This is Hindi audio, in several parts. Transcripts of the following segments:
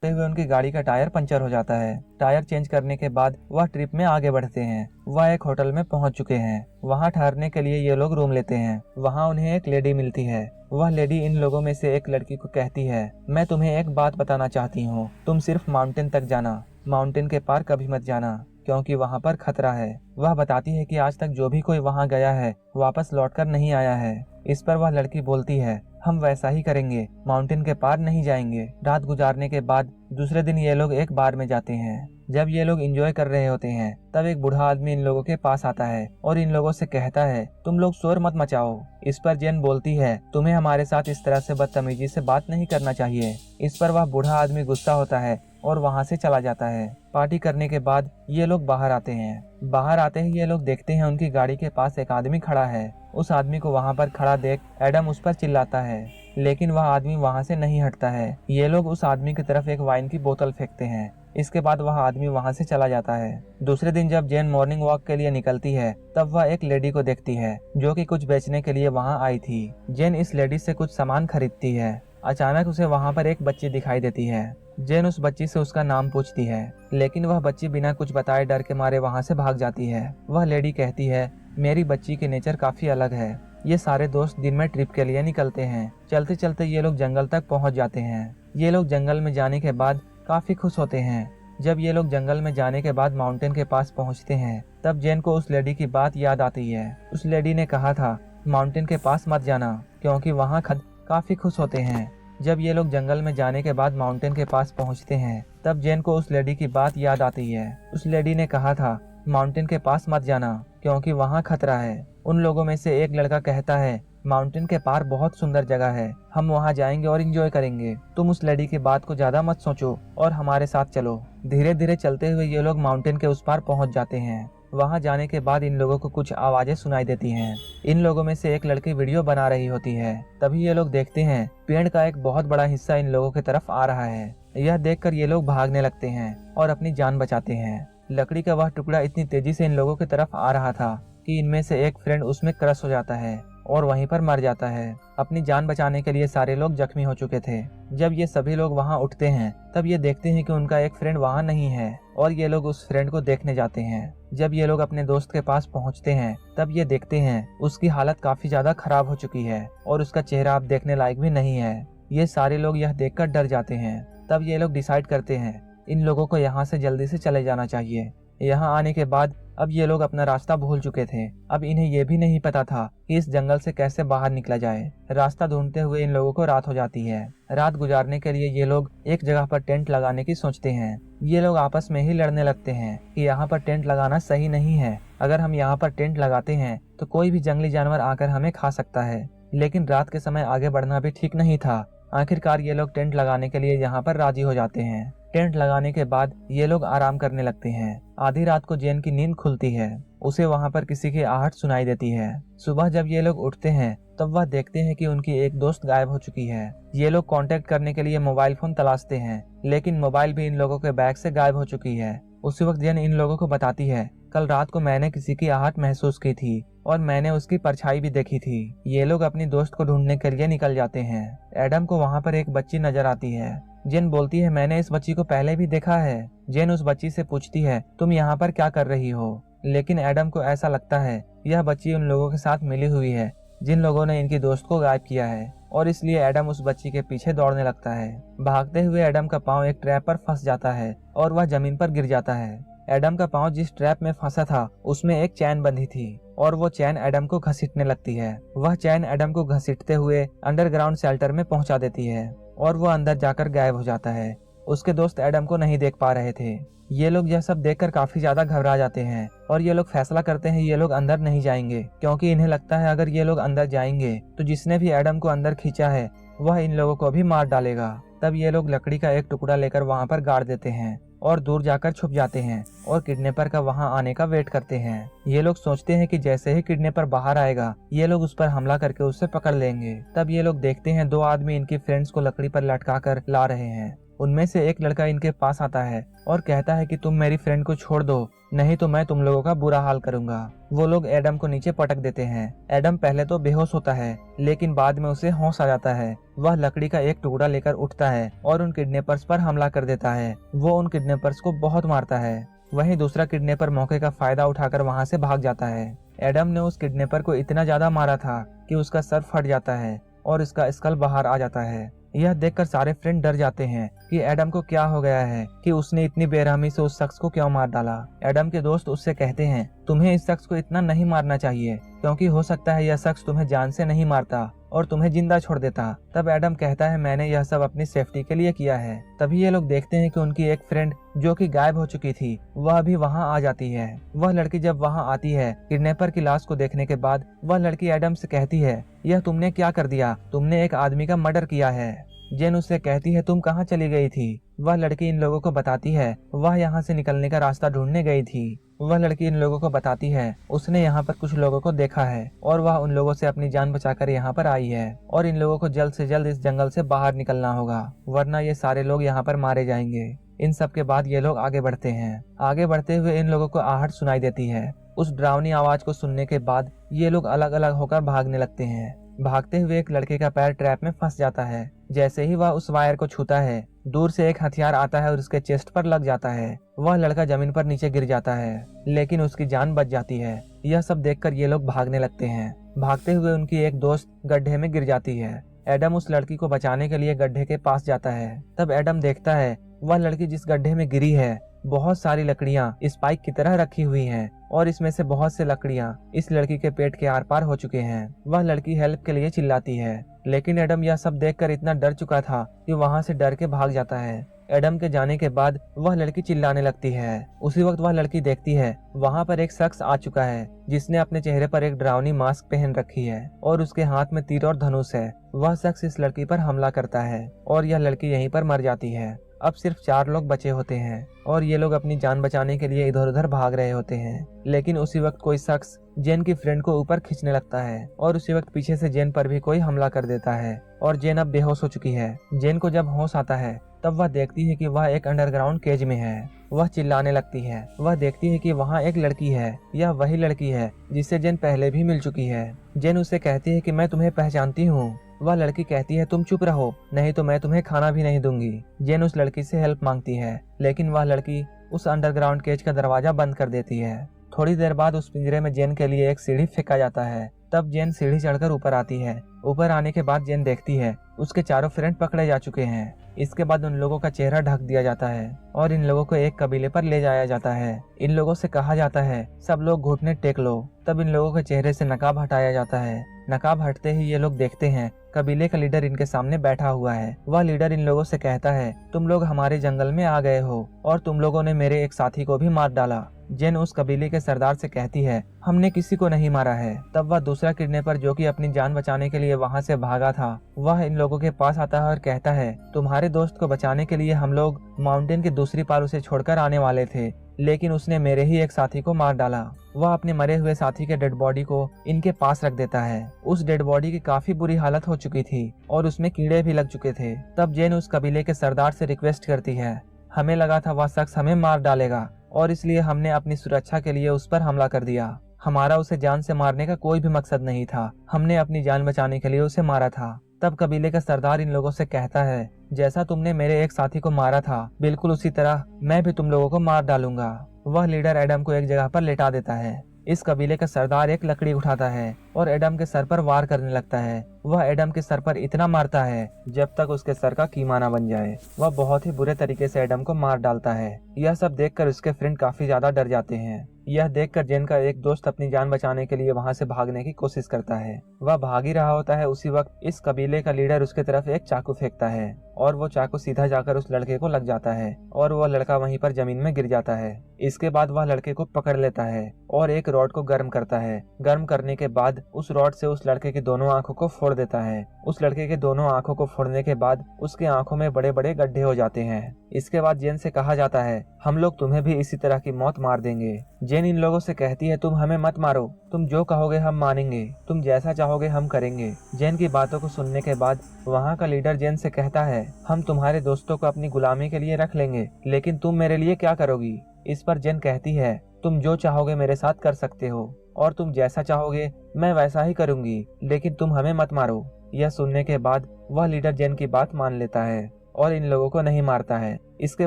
हुए उनकी गाड़ी का टायर पंचर हो जाता है। टायर चेंज करने के बाद वह ट्रिप में आगे बढ़ते हैं। वह एक होटल में पहुंच चुके हैं। वहां ठहरने के लिए ये लोग रूम लेते हैं। वहां उन्हें एक लेडी मिलती है। वह लेडी इन लोगों में से एक लड़की को कहती है, मैं तुम्हें एक बात बताना चाहती हूँ, तुम सिर्फ माउंटेन तक जाना, माउंटेन के पार कभी मत जाना, क्योंकि वहाँ पर खतरा है। वह बताती है कि आज तक जो भी कोई वहाँ गया है वापस लौटकर नहीं आया है। इस पर वह लड़की बोलती है, हम वैसा ही करेंगे, माउंटेन के पार नहीं जाएंगे। रात गुजारने के बाद दूसरे दिन ये लोग एक बार में जाते हैं। जब ये लोग एंजॉय कर रहे होते हैं तब एक बूढ़ा आदमी इन लोगों के पास आता है और इन लोगों से कहता है, तुम लोग शोर मत मचाओ। इस पर जेन बोलती है, तुम्हें हमारे साथ इस तरह से बदतमीजी से बात नहीं करना चाहिए। इस पर वह बूढ़ा आदमी गुस्सा होता है और वहाँ से चला जाता है। पार्टी करने के बाद ये लोग बाहर आते हैं। बाहर आते ही ये लोग देखते हैं उनकी गाड़ी के पास एक आदमी खड़ा है। उस आदमी को वहाँ पर खड़ा देख एडम उस पर चिल्लाता है, लेकिन वह आदमी वहाँ से नहीं हटता है। ये लोग उस आदमी की तरफ एक वाइन की बोतल फेंकते हैं। इसके बाद वह आदमी वहाँ से चला जाता है। दूसरे दिन जब जेन मॉर्निंग वॉक के लिए निकलती है तब वह एक लेडी को देखती है जो कि कुछ बेचने के लिए वहाँ आई थी। जेन इस लेडी से कुछ सामान खरीदती है। अचानक उसे वहाँ पर एक बच्ची दिखाई देती है। जेन उस बच्ची से उसका नाम पूछती है, लेकिन वह बच्ची बिना कुछ बताए डर के मारे वहाँ से भाग जाती है। वह लेडी कहती है, मेरी बच्ची के नेचर काफी अलग है। ये सारे दोस्त दिन में ट्रिप के लिए निकलते हैं। चलते चलते ये लोग जंगल तक पहुँच जाते हैं। ये लोग जंगल में जाने के बाद काफी खुश होते हैं। जब ये लोग जंगल में जाने के बाद माउंटेन के पास पहुँचते हैं तब जेन को उस लेडी की बात याद आती है। उस लेडी ने कहा था माउंटेन के पास मत जाना, क्योंकि वहाँ काफी खुश होते हैं। जब ये लोग जंगल में जाने के बाद माउंटेन के पास पहुंचते हैं तब जेन को उस लेडी की बात याद आती है। उस लेडी ने कहा था माउंटेन के पास मत जाना, क्योंकि वहाँ खतरा है। उन लोगों में से एक लड़का कहता है, माउंटेन के पार बहुत सुंदर जगह है, हम वहाँ जाएंगे और एंजॉय करेंगे। तुम उस लेडी की बात को ज्यादा मत सोचो और हमारे साथ चलो। धीरे धीरे चलते हुए ये लोग माउंटेन के उस पार पहुँच जाते हैं। वहां जाने के बाद इन लोगों को कुछ आवाजें सुनाई देती हैं। इन लोगों में से एक लड़की वीडियो बना रही होती है। तभी ये लोग देखते हैं पेड़ का एक बहुत बड़ा हिस्सा इन लोगों की तरफ आ रहा है। यह देखकर ये लोग भागने लगते हैं और अपनी जान बचाते हैं। लकड़ी का वह टुकड़ा इतनी तेजी से इन लोगों की तरफ आ रहा था कि इनमें से एक फ्रेंड उसमें क्रश हो जाता है और वहीं पर मर जाता है। अपनी जान बचाने के लिए सारे लोग जख्मी हो चुके थे। जब ये सभी लोग वहां उठते हैं तब ये देखते हैं कि उनका एक फ्रेंड वहां नहीं है और ये लोग उस फ्रेंड को देखने जाते हैं। जब ये लोग अपने दोस्त के पास पहुंचते हैं तब ये देखते हैं उसकी हालत काफी ज्यादा खराब हो चुकी है और उसका चेहरा अब देखने लायक भी नहीं है। ये सारे लोग यह देखकर डर जाते हैं। तब ये लोग डिसाइड करते हैं इन लोगों को यहाँ से जल्दी से चले जाना चाहिए। यहाँ आने के बाद अब ये लोग अपना रास्ता भूल चुके थे। अब इन्हें ये भी नहीं पता था कि इस जंगल से कैसे बाहर निकला जाए। रास्ता ढूंढते हुए इन लोगों को रात हो जाती है। रात गुजारने के लिए ये लोग एक जगह पर टेंट लगाने की सोचते हैं। ये लोग आपस में ही लड़ने लगते हैं कि यहाँ पर टेंट लगाना सही नहीं है। अगर हम यहाँ पर टेंट लगाते हैं तो कोई भी जंगली जानवर आकर हमें खा सकता है। लेकिन रात के समय आगे बढ़ना भी ठीक नहीं था। आखिरकार ये लोग टेंट लगाने के लिए यहाँ पर राजी हो जाते हैं। टेंट लगाने के बाद ये लोग आराम करने लगते हैं। आधी रात को जेन की नींद खुलती है। उसे वहाँ पर किसी की आहट सुनाई देती है। सुबह जब ये लोग उठते हैं तब वह देखते हैं कि उनकी एक दोस्त गायब हो चुकी है। ये लोग कांटेक्ट करने के लिए मोबाइल फोन तलाशते हैं, लेकिन मोबाइल भी इन लोगों के बैग से गायब हो चुकी है। उसी वक्त जेन इन लोगों को बताती है, कल रात को मैंने किसी की आहट महसूस की थी और मैंने उसकी परछाई भी देखी थी। ये लोग अपनी दोस्त को ढूंढने के लिए निकल जाते हैं। एडम को वहाँ पर एक बच्ची नजर आती है। जेन बोलती है, मैंने इस बच्ची को पहले भी देखा है। जेन उस बच्ची से पूछती है, तुम यहाँ पर क्या कर रही हो? लेकिन एडम को ऐसा लगता है यह बच्ची उन लोगों के साथ मिली हुई है जिन लोगों ने इनकी दोस्त को गायब किया है, और इसलिए एडम उस बच्ची के पीछे दौड़ने लगता है। भागते हुए एडम का पाँव एक ट्रैप पर फंस जाता है और वह जमीन पर गिर जाता है। एडम का पाँव जिस ट्रैप में फंसा था उसमें एक चैन बंधी थी और वो चैन एडम को घसीटने लगती है। वह चैन एडम को घसीटते हुए अंडरग्राउंड शेल्टर में पहुंचा देती है और वो अंदर जाकर गायब हो जाता है। उसके दोस्त एडम को नहीं देख पा रहे थे। ये लोग यह सब देखकर काफी ज्यादा घबरा जाते हैं और ये लोग फैसला करते हैं ये लोग अंदर नहीं जाएंगे, क्योंकि इन्हें लगता है अगर ये लोग अंदर जाएंगे तो जिसने भी एडम को अंदर खींचा है वह इन लोगों को भी मार डालेगा। तब ये लोग लकड़ी का एक टुकड़ा लेकर वहाँ पर गाड़ देते हैं और दूर जाकर छुप जाते हैं और किडनैपर का वहाँ आने का वेट करते हैं। ये लोग सोचते हैं कि जैसे ही किडनैपर बाहर आएगा ये लोग उस पर हमला करके उसे पकड़ लेंगे। तब ये लोग देखते हैं दो आदमी इनकी फ्रेंड्स को लकड़ी पर लटका कर ला रहे हैं उनमें से एक लड़का इनके पास आता है और कहता है कि तुम मेरी फ्रेंड को छोड़ दो, नहीं तो मैं तुम लोगों का बुरा हाल करूंगा। वो लोग एडम को नीचे पटक देते हैं। एडम पहले तो बेहोश होता है, लेकिन बाद में उसे होश आ जाता है। वह लकड़ी का एक टुकड़ा लेकर उठता है और उन किडनैपर्स पर हमला कर देता है। वो उन किडनैपर्स को बहुत मारता है। वहीं दूसरा किडनैपर मौके का फायदा उठाकर वहां से भाग जाता है। एडम ने उस किडनैपर को इतना ज्यादा मारा था कि उसका सर फट जाता है और इसका स्कल बाहर आ जाता है। यह देखकर सारे फ्रेंड डर जाते हैं कि एडम को क्या हो गया है कि उसने इतनी बेरहमी से उस शख्स को क्यों मार डाला। एडम के दोस्त उससे कहते हैं, तुम्हें इस शख्स को इतना नहीं मारना चाहिए, क्योंकि हो सकता है यह शख्स तुम्हें जान से नहीं मारता और तुम्हें जिंदा छोड़ देता। तब एडम कहता है, मैंने यह सब अपनी सेफ्टी के लिए किया है। तभी ये लोग देखते हैं कि उनकी एक फ्रेंड जो कि गायब हो चुकी थी, वह भी वहां आ जाती है। वह लड़की जब वहां आती है, किडनैपर की लाश को देखने के बाद वह लड़की एडम से कहती है, यह तुमने क्या कर दिया, तुमने एक आदमी का मर्डर किया है। जेन उससे कहती है, तुम कहाँ चली गई थी। वह लड़की इन लोगों को बताती है वह यहाँ से निकलने का रास्ता ढूंढने गई थी। वह लड़की इन लोगों को बताती है उसने यहाँ पर कुछ लोगों को देखा है और वह उन लोगों से अपनी जान बचाकर यहाँ पर आई है और इन लोगों को जल्द से जल्द इस जंगल से बाहर निकलना होगा, वरना ये सारे लोग यहाँ पर मारे जाएंगे। इन सब के बाद ये लोग आगे बढ़ते हैं। आगे बढ़ते हुए इन लोगों को आहट सुनाई देती है। उस डरावनी आवाज को सुनने के बाद ये लोग अलग अलग होकर भागने लगते हैं। भागते हुए एक लड़के का पैर ट्रैप में फंस जाता है। जैसे ही वह उस वायर को छूता है, दूर से एक हथियार आता है और उसके चेस्ट पर लग जाता है। वह लड़का जमीन पर नीचे गिर जाता है, लेकिन उसकी जान बच जाती है। यह सब देखकर ये लोग भागने लगते हैं। भागते हुए उनकी एक दोस्त गड्ढे में गिर जाती है। एडम उस लड़की को बचाने के लिए गड्ढे के पास जाता है। तब एडम देखता है वह लड़की जिस गड्ढे में गिरी है, बहुत सारी लकड़ियां स्पाइक की तरह रखी हुई हैं और इसमें से बहुत से लकड़ियां इस लड़की के पेट के आर पार हो चुके हैं। वह लड़की हेल्प के लिए चिल्लाती है, लेकिन एडम यह सब देखकर इतना डर चुका था कि वहां से डर के भाग जाता है। एडम के जाने के बाद वह लड़की चिल्लाने लगती है। उसी वक्त वह लड़की देखती है वहां पर एक शख्स आ चुका है जिसने अपने चेहरे पर एक डरावनी मास्क पहन रखी है और उसके हाथ में तीर और धनुष है। वह शख्स इस लड़की पर हमला करता है और यह लड़की यहीं पर मर जाती है। अब सिर्फ 4 लोग बचे होते हैं और ये लोग अपनी जान बचाने के लिए इधर उधर भाग रहे होते हैं। लेकिन उसी वक्त कोई शख्स जेन की फ्रेंड को ऊपर खींचने लगता है और उसी वक्त पीछे से जेन पर भी कोई हमला कर देता है और जेन अब बेहोश हो चुकी है। जेन को जब होश आता है तब वह देखती है कि वह एक अंडरग्राउंड केज में है। वह चिल्लाने लगती है। वह देखती है कि वहाँ एक लड़की है। यह वही लड़की है जिससे जेन पहले भी मिल चुकी है। जेन उससे कहती है कि मैं तुम्हें पहचानती हूँ। वह लड़की कहती है, तुम चुप रहो, नहीं तो मैं तुम्हें खाना भी नहीं दूंगी। जेन उस लड़की से हेल्प मांगती है, लेकिन वह लड़की उस अंडरग्राउंड केज का दरवाजा बंद कर देती है। थोड़ी देर बाद उस पिंजरे में जेन के लिए एक सीढ़ी फेंका जाता है। तब जेन सीढ़ी चढ़कर ऊपर आती है। ऊपर आने के बाद जेन देखती है उसके चारों फ्रेंड पकड़े जा चुके हैं। इसके बाद उन लोगों का चेहरा ढक दिया जाता है और इन लोगों को एक कबीले पर ले जाया जाता है। इन लोगों से कहा जाता है सब लोग घुटने टेक लो। तब इन लोगों के चेहरे से नकाब हटाया जाता है। नकाब हटते ही ये लोग देखते हैं कबीले का लीडर इनके सामने बैठा हुआ है। वह लीडर इन लोगों से कहता है, तुम लोग हमारे जंगल में आ गए हो और तुम लोगों ने मेरे एक साथी को भी मार डाला। जेन उस कबीले के सरदार से कहती है, हमने किसी को नहीं मारा है। तब वह दूसरा किडनैपर जो कि अपनी जान बचाने के लिए वहां से भागा था, वह इन लोगों के पास आता है और कहता है, तुम्हारे दोस्त को बचाने के लिए हम लोग माउंटेन की दूसरी पार उसे छोड़कर आने वाले थे, लेकिन उसने मेरे ही एक साथी को मार डाला। वह अपने मरे हुए साथी के डेड बॉडी को इनके पास रख देता है। उस डेड बॉडी की काफी बुरी हालत हो चुकी थी और उसमें कीड़े भी लग चुके थे। तब जेन उस कबीले के सरदार से रिक्वेस्ट करती है, हमें लगा था वह शख्स हमें मार डालेगा और इसलिए हमने अपनी सुरक्षा के लिए उस पर हमला कर दिया। हमारा उसे जान से मारने का कोई भी मकसद नहीं था, हमने अपनी जान बचाने के लिए उसे मारा था। तब कबीले का सरदार इन लोगों से कहता है, जैसा तुमने मेरे एक साथी को मारा था, बिल्कुल उसी तरह मैं भी तुम लोगों को मार डालूंगा। वह लीडर एडम को एक जगह पर लेटा देता है। इस कबीले का सरदार एक लकड़ी उठाता है और एडम के सर पर वार करने लगता है। वह एडम के सर पर इतना मारता है जब तक उसके सर का कीमा ना बन जाए। वह बहुत ही बुरे तरीके से एडम को मार डालता है। यह सब देखकर उसके फ्रेंड काफी ज्यादा डर जाते हैं। यह देखकर जेन का एक दोस्त अपनी जान बचाने के लिए वहां से भागने की कोशिश करता है। वह भाग ही रहा होता है, उसी वक्त इस कबीले का लीडर उसके तरफ एक चाकू फेंकता है और वो चाकू सीधा जाकर उस लड़के को लग जाता है और वह लड़का वहीं पर जमीन में गिर जाता है। इसके बाद वह लड़के को पकड़ लेता है और एक रॉड को गर्म करता है। गर्म करने के बाद उस रॉड से उस लड़के की दोनों आंखों को फोड़ देता है। उस लड़के के दोनों आंखों को फोड़ने के बाद उसके आंखों में बड़े बड़े गड्ढे हो जाते हैं। इसके बाद जेन से कहा जाता है हम लोग तुम्हें भी इसी तरह की मौत मार देंगे। जेन इन लोगों से कहती है तुम हमें मत मारो, तुम जो कहोगे हम मानेंगे, तुम जैसा चाहोगे हम करेंगे। जेन की बातों को सुनने के बाद वहाँ का लीडर जेन से कहता है हम तुम्हारे दोस्तों को अपनी गुलामी के लिए रख लेंगे, लेकिन तुम मेरे लिए क्या करोगी। इस पर जेन कहती है तुम जो चाहोगे मेरे साथ कर सकते हो और तुम जैसा चाहोगे मैं वैसा ही करूंगी, लेकिन तुम हमें मत मारो। यह सुनने के बाद वह लीडर जेन की बात मान लेता है और इन लोगों को नहीं मारता है। इसके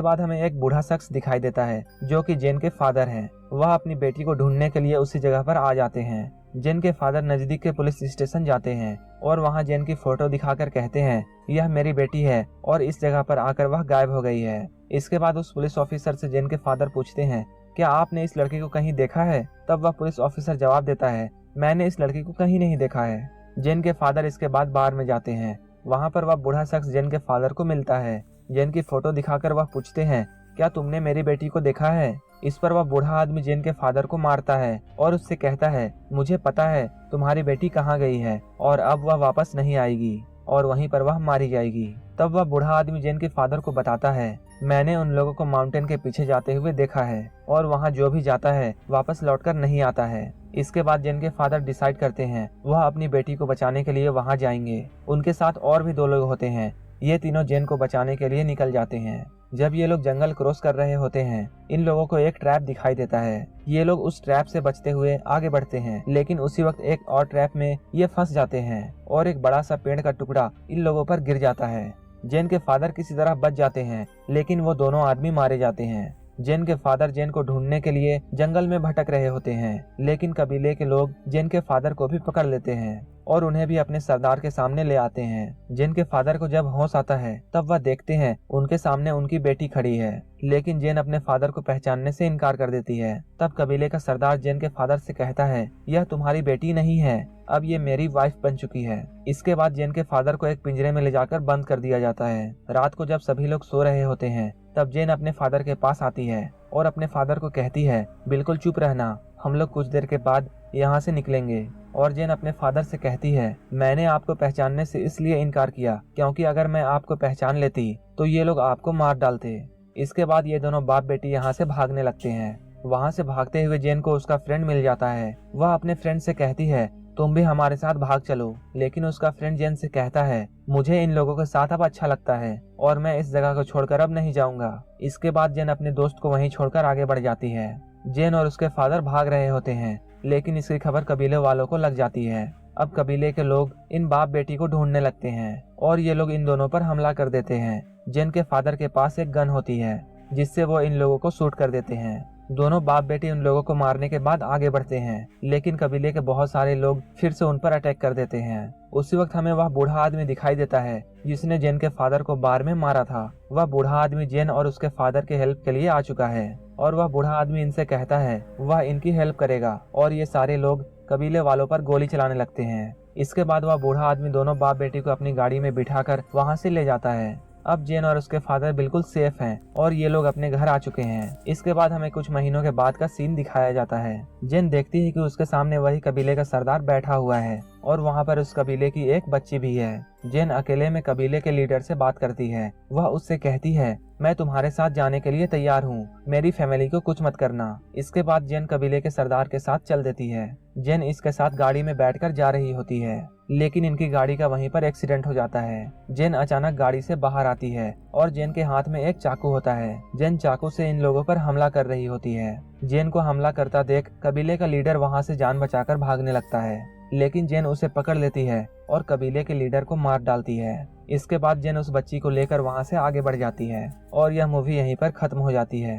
बाद हमें एक बूढ़ा शख्स दिखाई देता है जो कि जेन के फादर हैं। वह अपनी बेटी को ढूंढने के लिए उसी जगह पर आ जाते हैं। जेन के फादर नजदीक के पुलिस स्टेशन जाते हैं और वहां जेन की फोटो दिखाकर कहते हैं यह मेरी बेटी है और इस जगह पर आकर वह गायब हो गई है। इसके बाद उस पुलिस ऑफिसर से जेन के फादर पूछते हैं क्या आपने इस लड़की को कहीं देखा है। तब वह पुलिस ऑफिसर जवाब देता है मैंने इस लड़की को कहीं नहीं देखा है। जेन के फादर इसके बाद बार में जाते हैं। वहाँ पर वह बूढ़ा शख्स जेन के फादर को मिलता है। जेन की फोटो दिखाकर वह पूछते हैं क्या तुमने मेरी बेटी को देखा है। इस पर वह बूढ़ा आदमी जेन के फादर को मारता है और उससे कहता है मुझे पता है तुम्हारी बेटी कहाँ गई है और अब वह वापस नहीं आएगी और वहीं पर वह मारी जाएगी। तब वह बूढ़ा आदमी जेन के फादर को बताता है मैंने उन लोगों को माउंटेन के पीछे जाते हुए देखा है और वहाँ जो भी जाता है वापस लौटकर नहीं आता है। इसके बाद जेन के फादर डिसाइड करते हैं वह अपनी बेटी को बचाने के लिए वहाँ जाएंगे। उनके साथ और भी 2 लोग होते हैं। ये तीनों जेन को बचाने के लिए निकल जाते हैं। जब ये लोग जंगल क्रॉस कर रहे होते हैं इन लोगों को एक ट्रैप दिखाई देता है। ये लोग उस ट्रैप से बचते हुए आगे बढ़ते हैं, लेकिन उसी वक्त एक और ट्रैप में ये फंस जाते हैं और एक बड़ा सा पेड़ का टुकड़ा इन लोगों पर गिर जाता है। जेन के फादर किसी तरह बच जाते हैं, लेकिन वो दोनों आदमी मारे जाते हैं। जेन के फादर जेन को ढूंढने के लिए जंगल में भटक रहे होते हैं, लेकिन कबीले के लोग जेन के फादर को भी पकड़ लेते हैं और उन्हें भी अपने सरदार के सामने ले आते हैं। जेन के फादर को जब होश आता है तब वह देखते हैं उनके सामने उनकी बेटी खड़ी है, लेकिन जेन अपने फादर को पहचानने से इनकार कर देती है। तब कबीले का सरदार जेन के फादर से कहता है यह तुम्हारी बेटी नहीं है, अब ये मेरी वाइफ बन चुकी है। इसके बाद जेन के फादर को एक पिंजरे में ले जाकर बंद कर दिया जाता है। रात को जब सभी लोग सो रहे होते हैं तब जेन अपने फादर के पास आती है और अपने फादर को कहती है बिल्कुल चुप रहना, हम लोग कुछ देर के बाद यहाँ से निकलेंगे। और जेन अपने फादर से कहती है मैंने आपको पहचानने से इसलिए इनकार किया क्योंकि अगर मैं आपको पहचान लेती तो ये लोग आपको मार डालते। इसके बाद ये दोनों बाप बेटी यहाँ से भागने लगते हैं। वहाँ से भागते हुए जेन को उसका फ्रेंड मिल जाता है। वह अपने फ्रेंड से कहती है तुम भी हमारे साथ भाग चलो, लेकिन उसका फ्रेंड जेन से कहता है मुझे इन लोगों के साथ अब अच्छा लगता है और मैं इस जगह को छोड़कर अब नहीं जाऊंगा। इसके बाद जेन अपने दोस्त को वहीं छोड़कर आगे बढ़ जाती है। जेन और उसके फादर भाग रहे होते हैं, लेकिन इसकी खबर कबीले वालों को लग जाती है। अब कबीले के लोग इन बाप बेटी को ढूंढने लगते हैं और ये लोग इन दोनों पर हमला कर देते हैं। जेन के फादर के पास एक गन होती है जिससे वो इन लोगों को शूट कर देते हैं। दोनों बाप बेटी उन लोगों को मारने के बाद आगे बढ़ते हैं, लेकिन कबीले के बहुत सारे लोग फिर से उन पर अटैक कर देते हैं। उसी वक्त हमें वह बूढ़ा आदमी दिखाई देता है जिसने जेन के फादर को बार में मारा था। वह बूढ़ा आदमी जेन और उसके फादर के हेल्प के लिए आ चुका है और वह बूढ़ा आदमी इनसे कहता है वह इनकी हेल्प करेगा और ये सारे लोग कबीले वालों पर गोली चलाने लगते हैं। इसके बाद वह बूढ़ा आदमी दोनों बाप बेटी को अपनी गाड़ी में बिठाकर वहाँ से ले जाता है। अब जेन और उसके फादर बिल्कुल सेफ हैं और ये लोग अपने घर आ चुके हैं। इसके बाद हमें कुछ महीनों के बाद का सीन दिखाया जाता है। जेन देखती है कि उसके सामने वही कबीले का सरदार बैठा हुआ है और वहाँ पर उस कबीले की एक बच्ची भी है। जेन अकेले में कबीले के लीडर से बात करती है। वह उससे कहती है मैं तुम्हारे साथ जाने के लिए तैयार हूँ, मेरी फैमिली को कुछ मत करना। इसके बाद जेन कबीले के सरदार के साथ चल देती है। जेन इसके साथ गाड़ी में बैठकर जा रही होती है, लेकिन इनकी गाड़ी का वहीं पर एक्सीडेंट हो जाता है। जेन अचानक गाड़ी से बाहर आती है और जेन के हाथ में एक चाकू होता है। जेन चाकू से इन लोगों पर हमला कर रही होती है। जेन को हमला करता देख कबीले का लीडर वहां से जान बचाकर भागने लगता है, लेकिन जेन उसे पकड़ लेती है और कबीले के लीडर को मार डालती है। इसके बाद जेन उस बच्ची को लेकर वहां से आगे बढ़ जाती है और यह मूवी यहीं पर खत्म हो जाती है।